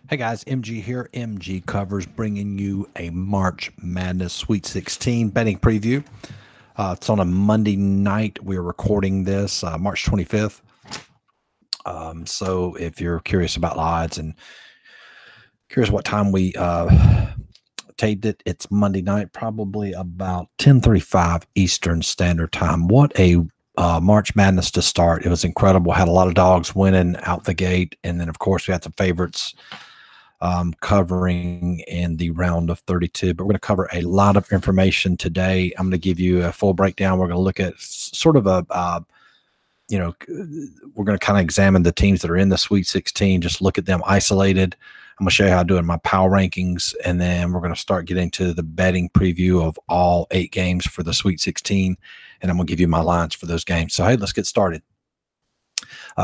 Hey guys, MG here, MGCovers, bringing you a March Madness Sweet 16 betting preview. It's on a Monday night. We're recording this March 25th. So if you're curious about the odds and curious what time we taped it, it's Monday night, probably about 10:35 Eastern Standard Time. What a March Madness to start. It was incredible. Had a lot of dogs winning out the gate. And then, of course, we had some favorites covering in the round of 32. But we're going to cover a lot of information today. I'm going to give you a full breakdown. We're going to look at sort of a, we're going to kind of examine the teams that are in the Sweet 16, just look at them isolated. I'm going to show you how to do it in my power rankings, and then we're going to start getting to the betting preview of all 8 games for the Sweet 16, and I'm going to give you my lines for those games. So, hey, let's get started.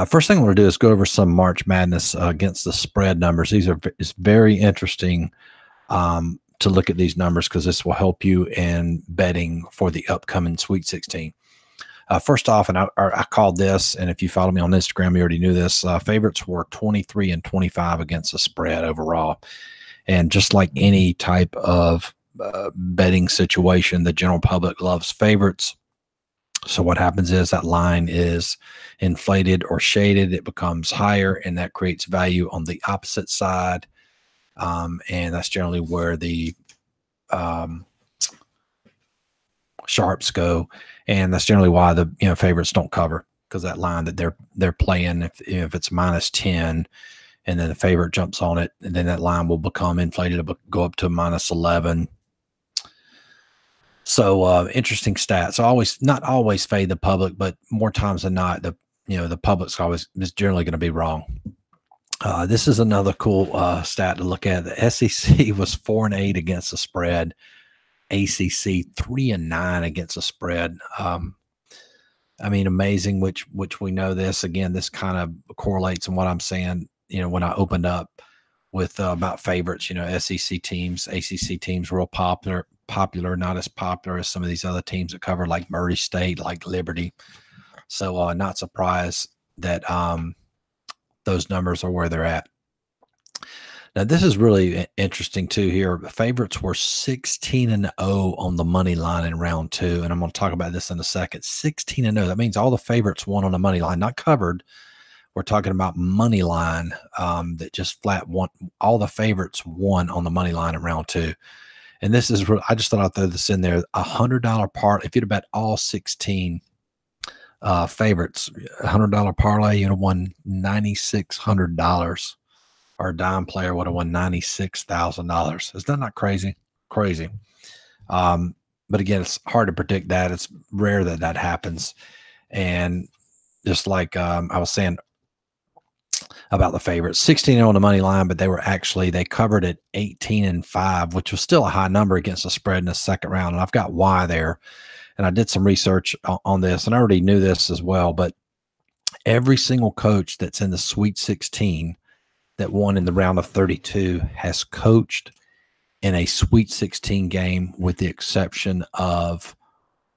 First thing I want to do is go over some March Madness against the spread numbers. It's very interesting to look at these numbers because this will help you in betting for the upcoming Sweet 16. First off, and I called this, and if you follow me on Instagram, you already knew this, favorites were 23 and 25 against the spread overall. And just like any type of betting situation, the general public loves favorites. So what happens is that line is inflated or shaded. It becomes higher, and that creates value on the opposite side. And that's generally where the sharps go. And that's generally why the favorites don't cover, because that line that they're playing, if it's -10 and then the favorite jumps on it, and then that line will become inflated, it'll go up to -11. So interesting stats. Not always fade the public, but more times than not, the public's is generally going to be wrong. This is another cool stat to look at. The SEC was 4-8 against the spread. ACC 3-9 against the spread. I mean, amazing. Which we know this. Again, this kind of correlates in what I'm saying. When I opened up with about favorites, SEC teams, ACC teams, real popular, not as popular as some of these other teams that cover, like Murray State, like Liberty. So not surprised that those numbers are where they're at. Now, this is really interesting too here. Favorites were 16-0 on the money line in round 2, and I'm going to talk about this in a second. 16-0. That means all the favorites won on the money line, not covered. We're talking about money line that just flat won. All the favorites won on the money line in round 2. And this is, I just thought I'd throw this in there, $100 part. If you'd have bet all 16 favorites, $100 parlay, you'd have won $9,600. Or a dime player would have won $96,000. Is that not crazy? Crazy. But again, it's hard to predict that. It's rare that happens. And just like I was saying about the favorites, 16-0 on the money line, but they covered at 18-5, which was still a high number against the spread in the second round. And I've got why there. And I did some research on this, and I already knew this as well. But every single coach that's in the Sweet 16 that won in the round of 32 has coached in a Sweet 16 game, with the exception of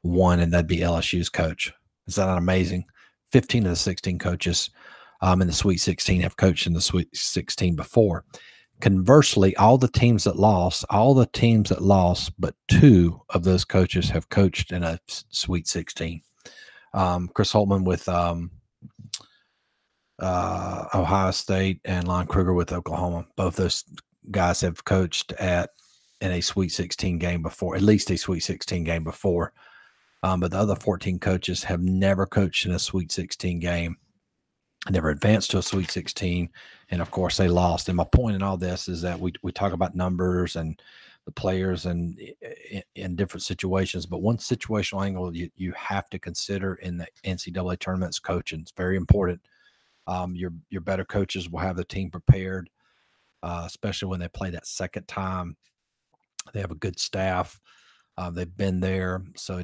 one, and that'd be LSU's coach. Is that not amazing? 15 of the 16 coaches in the Sweet 16 have coached in the Sweet 16 before. Conversely, all the teams that lost, but 2 of those coaches have coached in a Sweet 16. Chris Holtman with Ohio State, and Lon Kruger with Oklahoma. Both those guys have coached in a Sweet 16 game before, at least a Sweet 16 game before. But the other 14 coaches have never coached in a Sweet 16 game, never advanced to a Sweet 16, and of course they lost. And my point in all this is that we talk about numbers and the players and in different situations, but one situational angle you have to consider in the NCAA tournament is coaching. It's very important. Your better coaches will have the team prepared, especially when they play that second time. They have a good staff. They've been there. So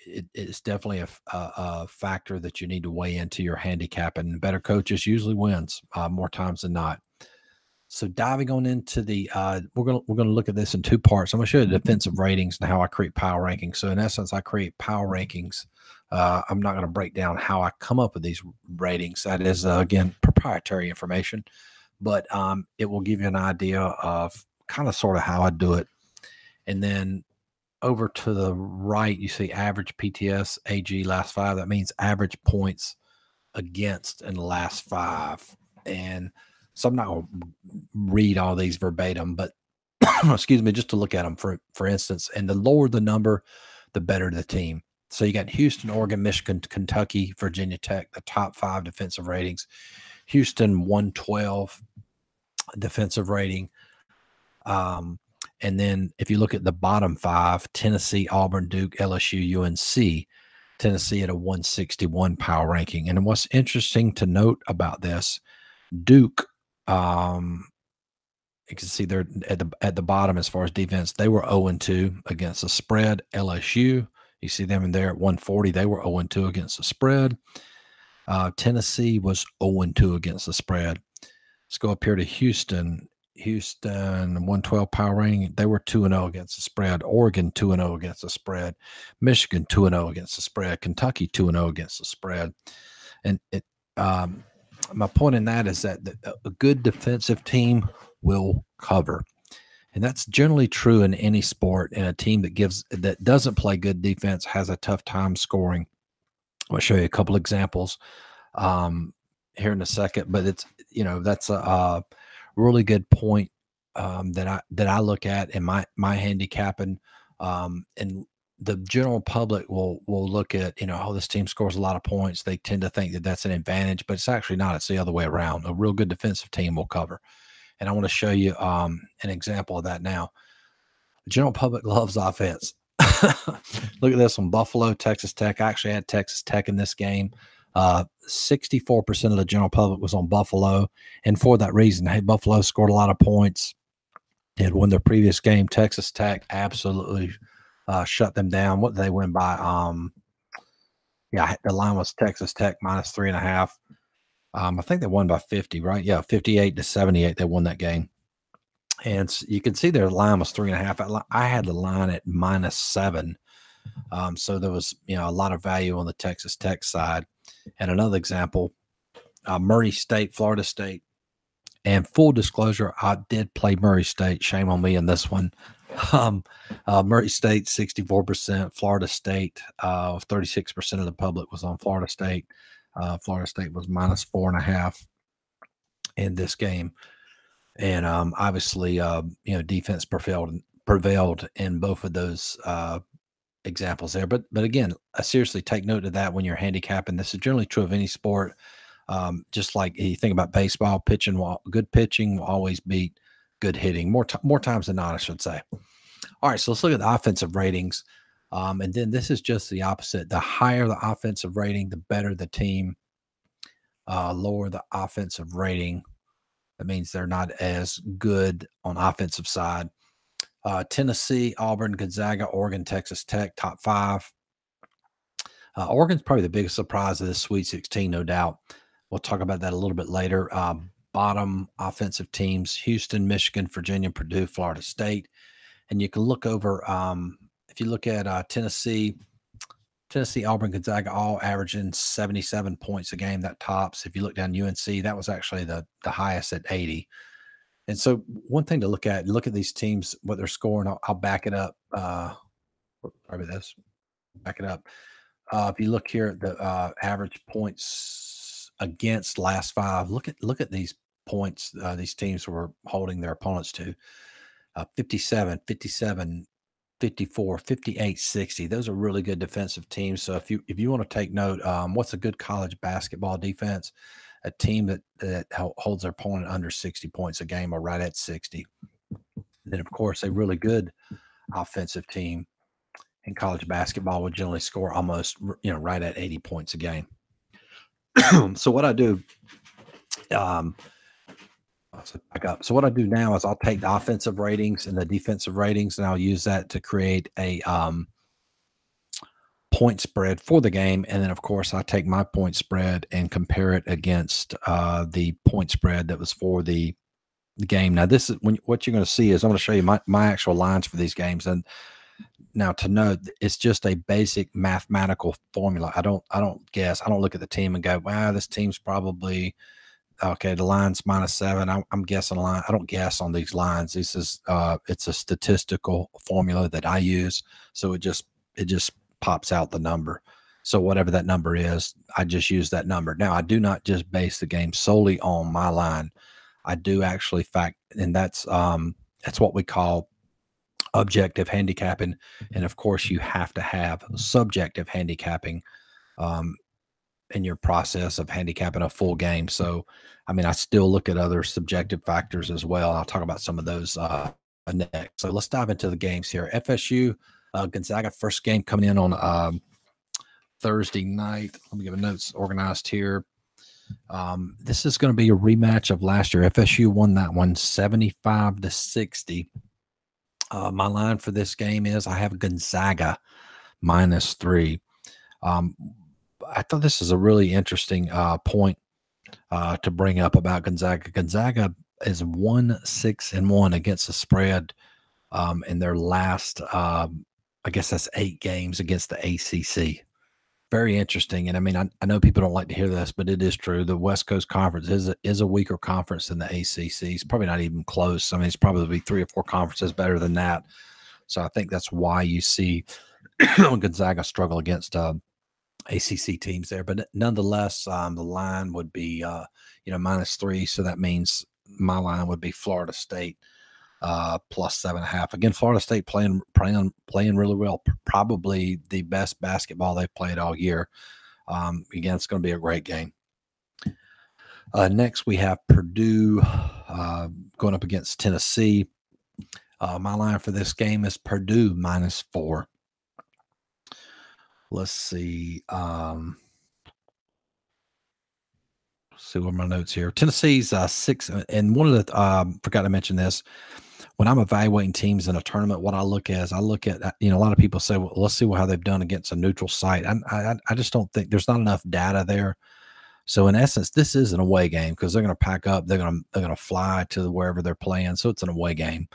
it's definitely a factor that you need to weigh into your handicap, and better coaches usually wins more times than not. So diving on into the we're gonna look at this in 2 parts. I'm gonna show you the defensive ratings and how I create power rankings. So in essence, I create power rankings. I'm not going to break down how I come up with these ratings. That is, again, proprietary information. but it will give you an idea of kind of sort of how I do it. And then over to the right, you see average PTS AG last 5. That means average points against in the last 5. And so I'm not going to read all these verbatim, but excuse me, just to look at them for instance. And the lower the number, the better the team. So you got Houston, Oregon, Michigan, Kentucky, Virginia Tech, the top 5 defensive ratings. Houston 112 defensive rating. And then if you look at the bottom 5, Tennessee, Auburn, Duke, LSU, UNC, Tennessee at a 161 power ranking. And what's interesting to note about this, Duke, you can see they're at the bottom as far as defense. They were 0-2 against the spread. LSU, you see them in there at 140. They were 0-2 against the spread. Tennessee was 0-2 against the spread. Let's go up here to Houston. Houston 112 power rating. They were 2-0 against the spread. Oregon 2-0 against the spread. Michigan 2-0 against the spread. Kentucky 2-0 against the spread. And my point in that is that a good defensive team will cover, and that's generally true in any sport. And a team that doesn't play good defense has a tough time scoring. I'll show you a couple examples here in a second, but it's that's a really good point that I look at in my handicapping, and the general public will look at, this team scores a lot of points. They tend to think that that's an advantage, but it's actually not. It's the other way around. A real good defensive team will cover. And I want to show you an example of that now. The general public loves offense. Look at this one, Buffalo, Texas Tech. I actually had Texas Tech in this game. 64% of the general public was on Buffalo. And for that reason, hey, Buffalo scored a lot of points. They had won their previous game. Texas Tech absolutely shut them down. What did they win by? The line was Texas Tech -3.5. I think they won by 50, right? Yeah, 58-78. They won that game. And you can see their line was 3.5. I had the line at -7. So there was, a lot of value on the Texas Tech side. And another example, Murray State, Florida State. And full disclosure, I did play Murray State. Shame on me in this one. Murray State, 64%. Florida State, 36% of the public was on Florida State. Florida State was -4.5 in this game. And obviously, defense prevailed in both of those examples there. But again, seriously, take note of that when you're handicapping. This is generally true of any sport. Just like you think about baseball, good pitching will always beat good hitting more times than not, I should say. All right, so let's look at the offensive ratings. And then this is just the opposite. The higher the offensive rating, the better the team. Lower the offensive rating, that means they're not as good on offensive side. Tennessee, Auburn, Gonzaga, Oregon, Texas Tech, top 5. Oregon's probably the biggest surprise of this Sweet 16, no doubt. We'll talk about that a little bit later. Bottom offensive teams, Houston, Michigan, Virginia, Purdue, Florida State. And you can look over, if you look at Tennessee, Auburn, Gonzaga, all averaging 77 points a game. That tops. If you look down UNC, that was actually the highest at 80. And so one thing to look at these teams, what they're scoring. I'll back it up. Probably this. Back it up. If you look here at the average points against last 5, look at these points these teams were holding their opponents to. 57, 57, 54, 58, 60. Those are really good defensive teams. So if you want to take note, what's a good college basketball defense? A team that holds their opponent under 60 points a game or right at 60. Then, of course, a really good offensive team in college basketball would generally score almost, right at 80 points a game. So what I do, So what I do now is I'll take the offensive ratings and the defensive ratings, and I'll use that to create a point spread for the game. And then, of course, I take my point spread and compare it against the point spread that was for the game. Now, this is what you're going to see is I'm going to show you my actual lines for these games. And now, to note, it's just a basic mathematical formula. I don't guess. I don't look at the team and go, wow, this team's probably Okay, the line's -7. I'm guessing a line. I don't guess on these lines. This is it's a statistical formula that I use, so it just pops out the number. So whatever that number is, I just use that number. Now I do not just base the game solely on my line. I do actually fact, and that's what we call objective handicapping. And of course, you have to have subjective handicapping. Um, in your process of handicapping a full game. So, I mean, I still look at other subjective factors as well. I'll talk about some of those next. So let's dive into the games here. FSU, Gonzaga, first game coming in on Thursday night. Let me get my notes organized here. This is going to be a rematch of last year. FSU won that one 75-60. My line for this game is I have Gonzaga -3. I thought this is a really interesting point to bring up about Gonzaga. Gonzaga is 1-6-1 against the spread in their last, I guess that's 8 games against the ACC. Very interesting. And I mean, I know people don't like to hear this, but it is true. The West Coast Conference is a weaker conference than the ACC. It's probably not even close. I mean, it's probably 3 or 4 conferences better than that. So I think that's why you see Gonzaga struggle against ACC teams there, but nonetheless, the line would be, -3. So that means my line would be Florida State +7.5. Again, Florida State playing really well, probably the best basketball they've played all year. Again, it's going to be a great game. Next, we have Purdue going up against Tennessee. My line for this game is Purdue -4. Let's see. See what my notes here. Tennessee's 6, and one of the forgot to mention this. When I'm evaluating teams in a tournament, what I look at is a lot of people say, well, let's see how they've done against a neutral site. I just don't think there's not enough data there. So in essence, this is an away game because they're going to pack up, they're going to fly to wherever they're playing. So it's an away game.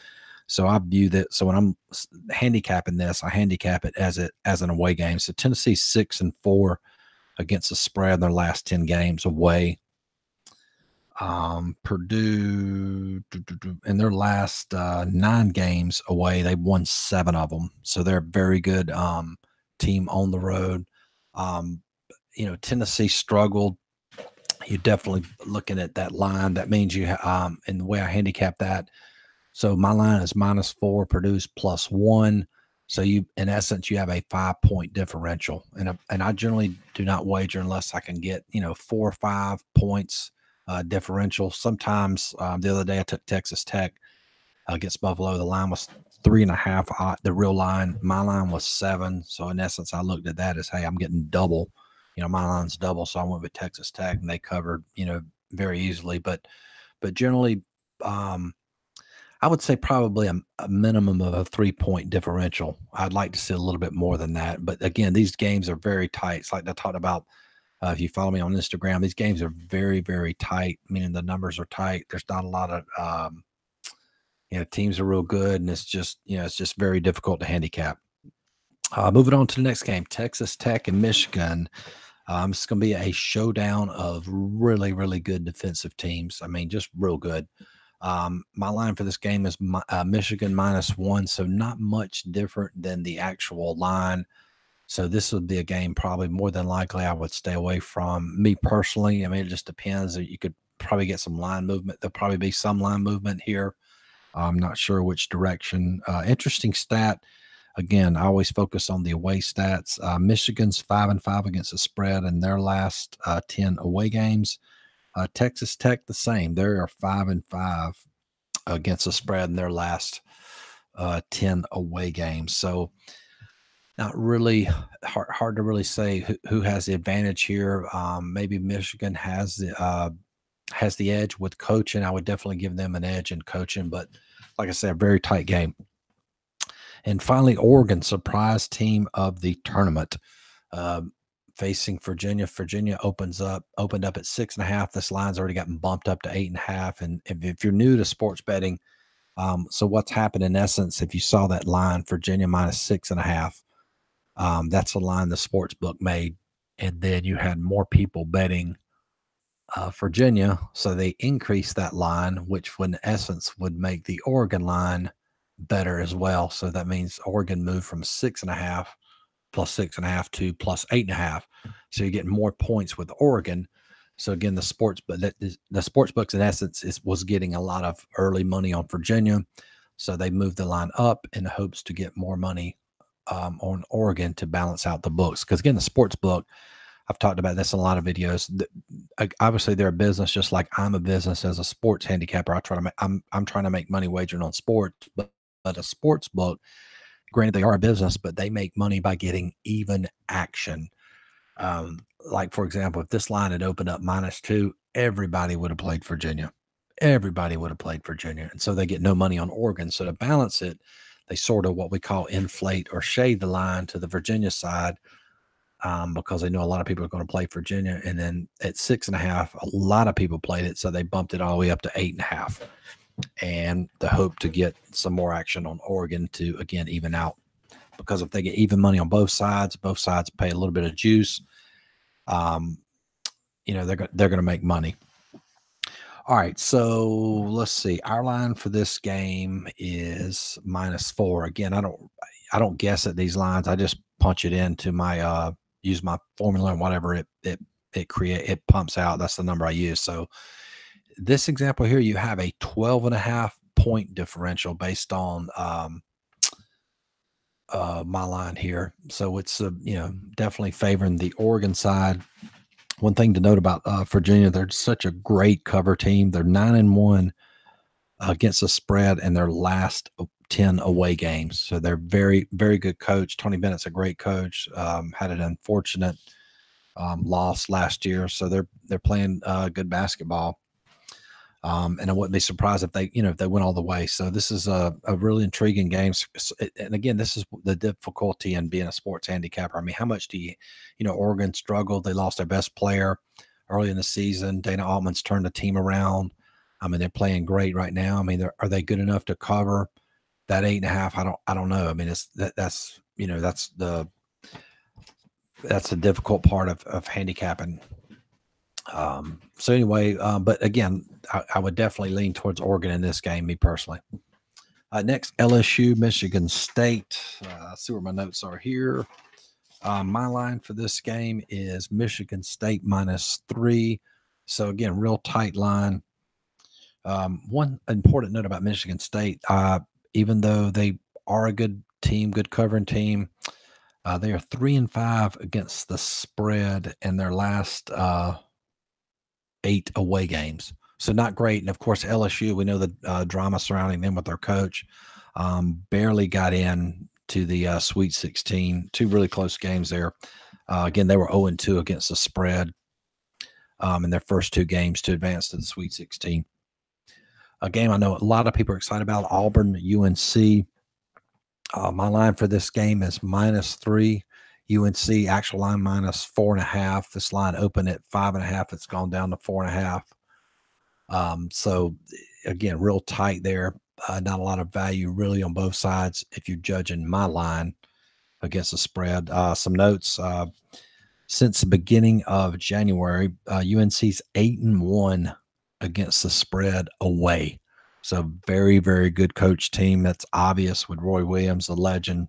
So I view that. So when I'm handicapping this, I handicap it as an away game. So Tennessee's 6-4 against the spread in their last 10 games away. Purdue in their last 9 games away, they've won 7 of them. So they're a very good team on the road. Tennessee struggled. You're definitely looking at that line. That means you and the way I handicap that. So my line is -4, Purdue's +1. So in essence, you have a 5-point differential. And I generally do not wager unless I can get, 4 or 5 points differential. Sometimes the other day I took Texas Tech against Buffalo. The line was 3.5. The real line, my line was 7. So in essence, I looked at that as, hey, I'm getting double. My line's double. So I went with Texas Tech and they covered, very easily. But generally, I would say probably a minimum of a 3-point differential. I'd like to see a little bit more than that. But again, these games are very tight. It's like I talked about, if you follow me on Instagram, these games are very, very tight, meaning the numbers are tight. There's not a lot of, teams are real good. And it's just very difficult to handicap. Moving on to the next game, Texas Tech and Michigan. It's going to be a showdown of really, really good defensive teams. I mean, just real good. My line for this game is Michigan -1, so not much different than the actual line. So this would be a game probably more than likely I would stay away from. Me personally, I mean, it just depends. You could probably get some line movement. There'll probably be some line movement here. I'm not sure which direction. Interesting stat. Again, I always focus on the away stats. Michigan's 5-5 against the spread in their last 10 away games. Texas Tech, the same. They are 5-5 against the spread in their last 10 away games. So not really hard to really say who has the advantage here. Maybe Michigan has the edge with coaching. I would definitely give them an edge in coaching, but like I said, a very tight game. And finally, Oregon, surprise team of the tournament. Facing Virginia. Virginia opened up at 6.5. This line's already gotten bumped up to 8.5. And if you're new to sports betting, so what's happened in essence, if you saw that line, Virginia -6.5, that's the line the sports book made. And then you had more people betting Virginia. So they increased that line, which in essence would make the Oregon line better as well. So that means Oregon moved from 6.5 plus 6.5 to plus 8.5. So you're getting more points with Oregon. So again, the sports books in essence was getting a lot of early money on Virginia. So they moved the line up in hopes to get more money on Oregon to balance out the books. Because again, the sports book, I've talked about this in a lot of videos. Obviously, they're a business, just like I'm a business as a sports handicapper. I'm trying to make money wagering on sports, but a sports book, granted, they are a business, but they make money by getting even action. Like for example, if this line had opened up -2, everybody would have played Virginia. Everybody would have played Virginia, and so they get no money on Oregon. So to balance it, they sort of what we call inflate or shade the line to the Virginia side. Because they know a lot of people are going to play Virginia. And then at 6.5, a lot of people played it. So they bumped it all the way up to 8.5. And the hope to get some more action on Oregon to, again, even out. Because if they get even money on both sides pay a little bit of juice. They're going to make money. All right, so let's see. Our line for this game is -4. Again, I don't guess at these lines. I just punch it into my use my formula and whatever it pumps out. That's the number I use. So this example here, you have a 12.5 point differential based on my line here. So it's definitely favoring the Oregon side. One thing to note about Virginia, they're such a great cover team. They're 9-1 against the spread in their last 10 away games. So they're very, very good coach. Tony Bennett's a great coach. Had an unfortunate loss last year. So they're playing good basketball. And I wouldn't be surprised if they went all the way. So this is a really intriguing game. And again, this is the difficulty in being a sports handicapper. I mean, how much do Oregon struggled. They lost their best player early in the season. Dana Altman's turned the team around. I mean, they're playing great right now. I mean, are they good enough to cover that 8.5? I don't know. I mean, that's the difficult part of handicapping. So anyway, but again, I would definitely lean towards Oregon in this game, me personally. Next, LSU, Michigan State. Let's see where my notes are here. My line for this game is Michigan State -3. So again, real tight line. One important note about Michigan State, even though they are a good team, good covering team, they are 3-5 against the spread in their last 8 away games. So not great. And of course, LSU, we know the drama surrounding them with their coach. Barely got in to the Sweet 16. 2 really close games there. Again, they were 0-2 against the spread in their first 2 games to advance to the Sweet 16. A game I know a lot of people are excited about, Auburn, UNC. My line for this game is -3. UNC actual line -4.5. This line opened at 5.5. It's gone down to 4.5. So again, real tight there. Not a lot of value really on both sides if you're judging my line against the spread. Some notes. Since the beginning of January, UNC's 8-1 against the spread away. So very, very good coach team. That's obvious with Roy Williams, the legend.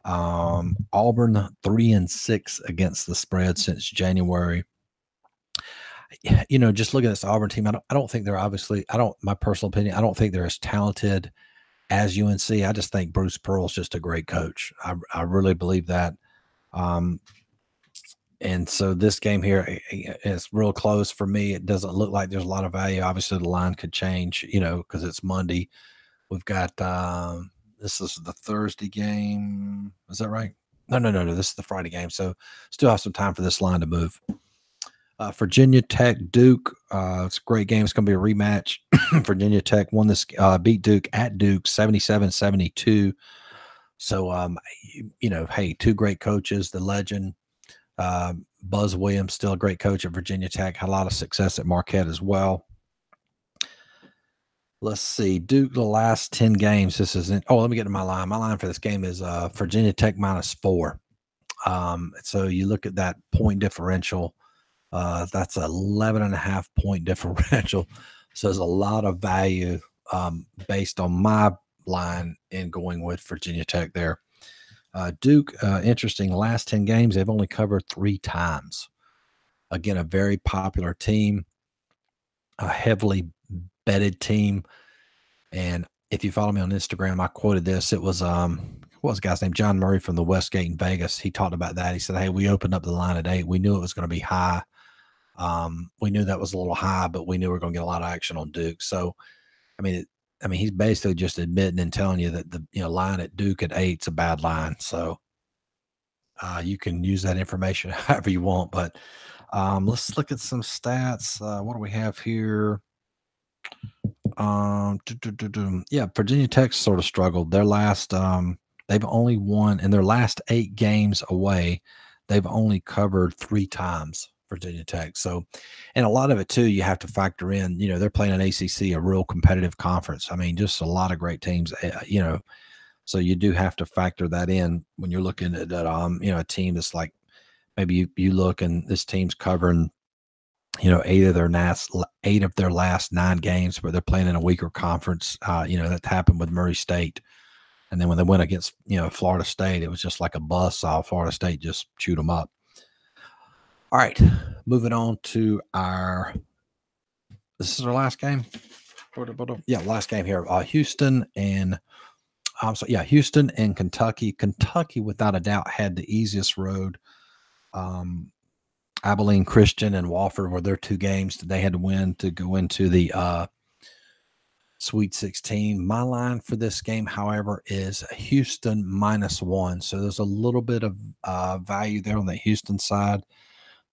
Auburn 3-6 against the spread since January. Just looking at this Auburn team, I don't think they're my personal opinion, I don't think they're as talented as UNC. I just think Bruce Pearl's just a great coach. I really believe that. And so this game here is real close for me. It doesn't look like there's a lot of value. Obviously, the line could change, because it's Monday. We've got this is the Thursday game. Is that right? No. This is the Friday game. So still have some time for this line to move. Virginia Tech, Duke. It's a great game. It's going to be a rematch. Virginia Tech won this, beat Duke at Duke 77-72. So, hey, 2 great coaches, the legend. Buzz Williams, still a great coach at Virginia Tech, had a lot of success at Marquette as well. Let's see, Duke, the last 10 games. Let me get to my line. My line for this game is Virginia Tech -4. So you look at that point differential. That's 11.5 point differential. So there's a lot of value based on my line in going with Virginia Tech there. Duke, interesting. Last 10 games, they've only covered 3 times. Again, a very popular team, a heavily betted team. And if you follow me on Instagram, I quoted this. It was what was the guy's name? John Murray from the Westgate in Vegas. He talked about that. He said, "Hey, we opened up the line at 8. We knew it was going to be high. We knew that was a little high, but we knew we were going to get a lot of action on Duke." So, I mean, he's basically just admitting and telling you that the line at Duke at 8 is a bad line. So, you can use that information however you want. But let's look at some stats. What do we have here? Yeah, Virginia Tech sort of struggled. Their last, they've only won in their last 8 games away. They've only covered 3 times, Virginia Tech. So, and a lot of it too, you have to factor in. They're playing an ACC, a real competitive conference. I mean, just a lot of great teams. So you do have to factor that in when you're looking at a team that's like maybe you look and this team's covering 8 of their last 9 games where they're playing in a weaker conference. That happened with Murray State. And then when they went against, Florida State, it was just like a bus. Florida State just chewed them up. All right, moving on to this is our last game. Yeah, last game here. Houston and Kentucky. Kentucky, without a doubt, had the easiest road. Abilene Christian and Wofford were their 2 games that they had to win to go into the Sweet 16. My line for this game, however, is Houston -1. So there's a little bit of value there on the Houston side.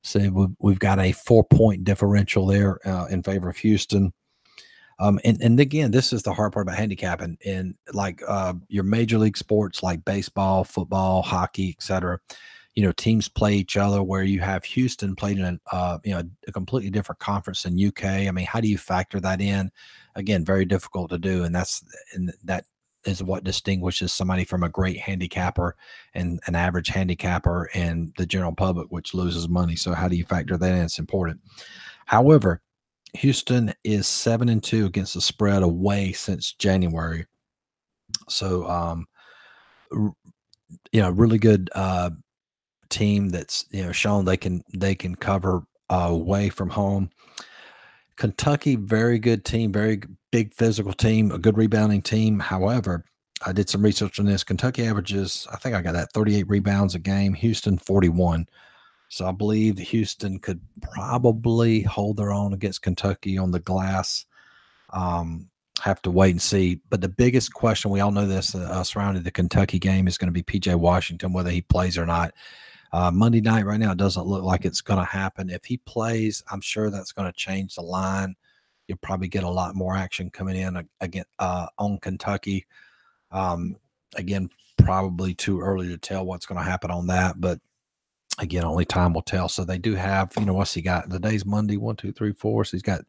So we've got a 4-point differential there in favor of Houston. And again, this is the hard part about handicapping. And like your major league sports like baseball, football, hockey, etc., teams play each other where you have Houston played in a completely different conference than UK. I mean, how do you factor that in? Again, very difficult to do. And that is what distinguishes somebody from a great handicapper and an average handicapper and the general public, which loses money. So how do you factor that in? It's important. However, Houston is 7-2 against the spread away since January. So, really good team that's shown they can cover away from home. Kentucky, very good team, very big physical team, a good rebounding team. However, I did some research on this. Kentucky averages, I think I got that 38 rebounds a game. Houston 41. So I believe Houston could probably hold their own against Kentucky on the glass. Have to wait and see. But the biggest question, we all know this, surrounding the Kentucky game is going to be P.J. Washington, whether he plays or not. Monday night right now, it doesn't look like it's going to happen. If he plays, I'm sure that's going to change the line. You'll probably get a lot more action coming in again on Kentucky. Again, probably too early to tell what's going to happen on that, but again, only time will tell. So they do have, what's he got? The day's Monday, 1, 2, 3, 4. So he's got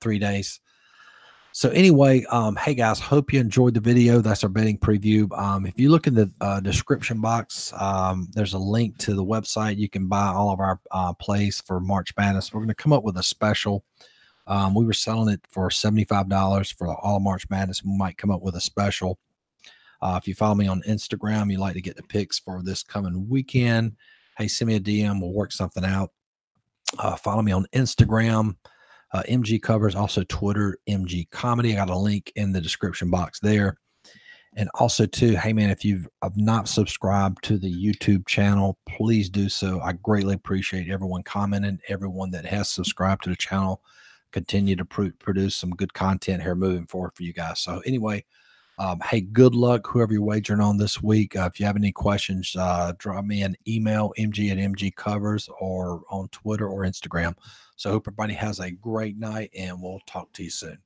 3 days. So anyway, hey guys, hope you enjoyed the video. That's our betting preview. If you look in the description box, there's a link to the website. You can buy all of our plays for March Madness. We're going to come up with a special. We were selling it for $75 for all of March Madness. We might come up with a special. If you follow me on Instagram, you like to get the picks for this coming weekend, hey, send me a DM. We'll work something out. Follow me on Instagram. MGCovers, also Twitter, MG Comedy. I got a link in the description box there. And also, too, hey, man, if you've not subscribed to the YouTube channel, please do so. I greatly appreciate everyone commenting, everyone that has subscribed to the channel. Continue to produce some good content here moving forward for you guys. So anyway, hey, good luck, whoever you're wagering on this week. If you have any questions, drop me an email, mg@mgcovers, or on Twitter or Instagram. So I hope everybody has a great night, and we'll talk to you soon.